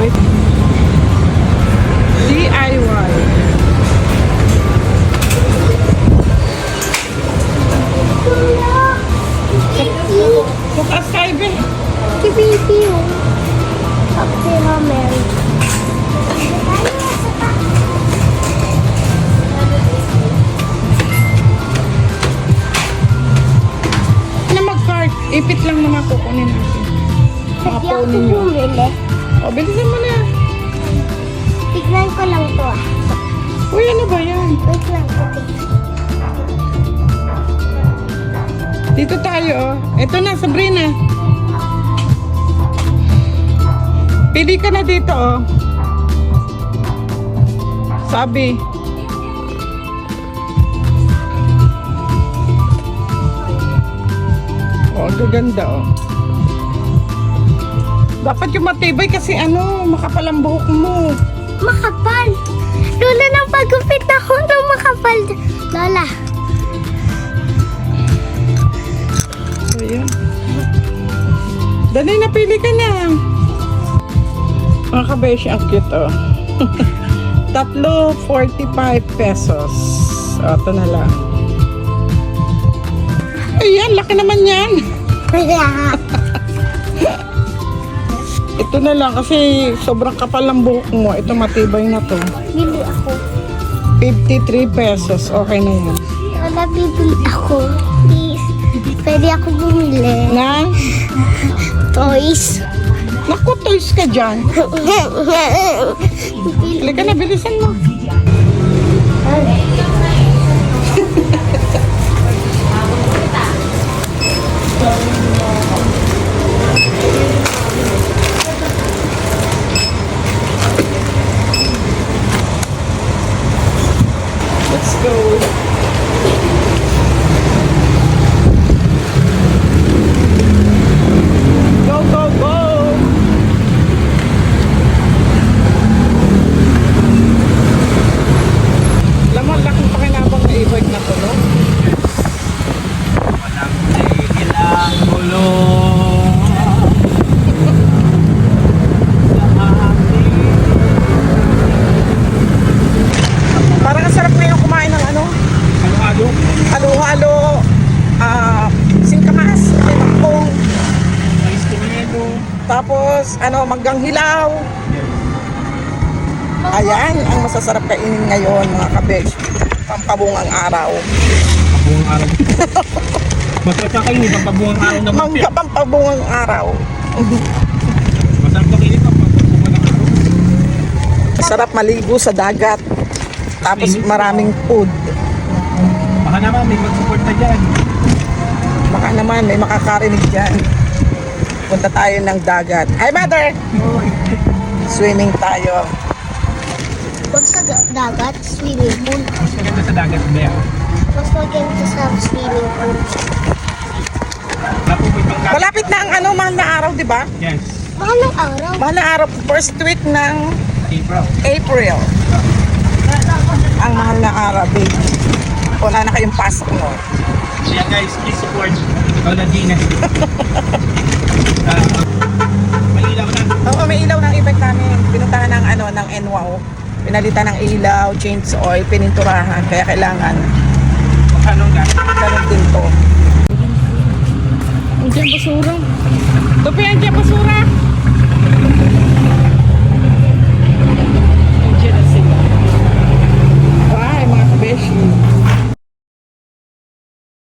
Wait. DIY. Sa taas kayo, be. Kipiti yung Happy Hamel. Na mag-cart. Ipit lang naman kukunin natin. Mga Hindi ako pony nyo. bumili. O, bilisan mo na. Tignan ko lang to ah. Uy, ano ba yan? Wait lang, okay. Dito tayo, oh. Ito na, Sabrina. Pili ka na dito, oh. Sabi. Oh, ang gaganda, oh. Dapat yung matibay kasi ano, makapal ang buhok mo. Makapal. Lola, nang pagupit ako ng makapal. Lola. So, yan. Dali, napili ka na. Mga kabeshi, ang cute, oh. Tatlo, 45 pesos. O, ito na lang. Ayan, laki naman yan. Ito na lang kasi sobrang kapal ng buhok mo. Ito matibay na to. Bili ako. 53 pesos. Okay na yan. Lola, bibili ako. Please. Pwede ako bumili. Na? Toys. Naku, toys ka dyan. Halika na, bilisan mo. Let's go. Go, go, go. Laman, laking pakinabang na e-bike na to, no? Walang tigil ang gulong sa ating Parang ang sarap ngayon kumain ng ano, halo-halo. halo-halo, singkamas, limangkong, Mais tomato. tapos ano, manggang hilaw. Ayan, ang masasarap kainin ngayon mga kabesh. Pampabungang araw. Pabuang araw. Masarap ka kayo, pabuang araw na Mangga pampabungang araw. Masarap ka kayo, pabuang araw. Masarap maligo sa dagat. Tapos maraming food. Baka naman may mag-support na dyan. Baka naman may makakarinig dyan. Punta tayo ng dagat. Hi, mother! Swimming tayo. Huwag sa dagat, swimming pool. Mas maganda sa dagat, Bea. Mas maganda sa swimming pool. Napupoy pang dagat. Malapit na ang ano, mahal na araw, di ba? Yes. Mahal ng araw. Mahal na araw, first week ng April. April. Ang mahal na araw, baby. Wala na kayong pasok mo. Kaya guys, please support Lola Gina. May ilaw na. Oo, may ilaw ng e-bike namin. Pinuntahan ng ano, ng NWOW. Pinalitan ng ilaw, change oil, pininturahan. Kaya kailangan Magkano nga? ganun din to. Andiyan basura. Ito pa yan, basura.